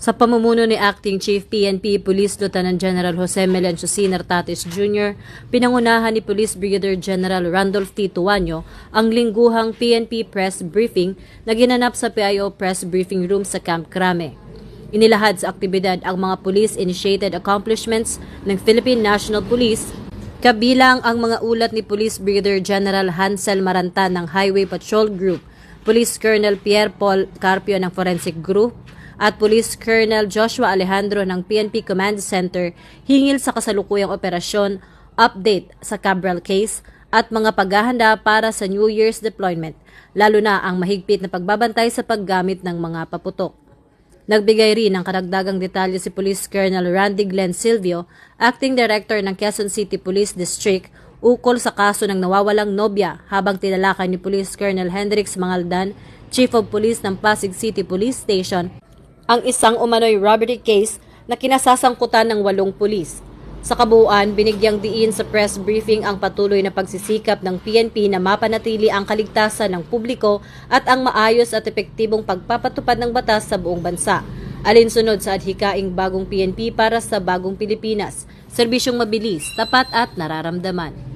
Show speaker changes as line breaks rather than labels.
Sa pamumuno ni Acting Chief PNP Police Lieutenant General Jose Melencio C. Nartates Jr., pinangunahan ni Police Brigadier General Randolph T. Tuanyo ang lingguhang PNP press briefing na ginanap sa PIO Press Briefing Room sa Camp Crame. Inilahad sa aktibidad ang mga police-initiated accomplishments ng Philippine National Police, kabilang ang mga ulat ni Police Brigadier General Hansel Maranta ng Highway Patrol Group, Police Colonel Pierre Paul Carpio ng Forensic Group, at Police Colonel Joshua Alejandro ng PNP Command Center hingil sa kasalukuyang operasyon, update sa Cabral case at mga paghahanda para sa New Year's deployment, lalo na ang mahigpit na pagbabantay sa paggamit ng mga paputok. Nagbigay rin ng karagdagang detalye si Police Colonel Randy Glenn Silvio, Acting Director ng Quezon City Police District, ukol sa kaso ng nawawalang nobya, habang tinalakay ni Police Colonel Hendrix Mangaldan, Chief of Police ng Pasig City Police Station, ang isang umano'y robbery case na kinasasangkutan ng 8 pulis. Sa kabuuan, binigyang diin sa press briefing ang patuloy na pagsisikap ng PNP na mapanatili ang kaligtasan ng publiko at ang maayos at epektibong pagpapatupad ng batas sa buong bansa. Alinsunod sa adhikaing bagong PNP para sa bagong Pilipinas, serbisyong mabilis, tapat at nararamdaman.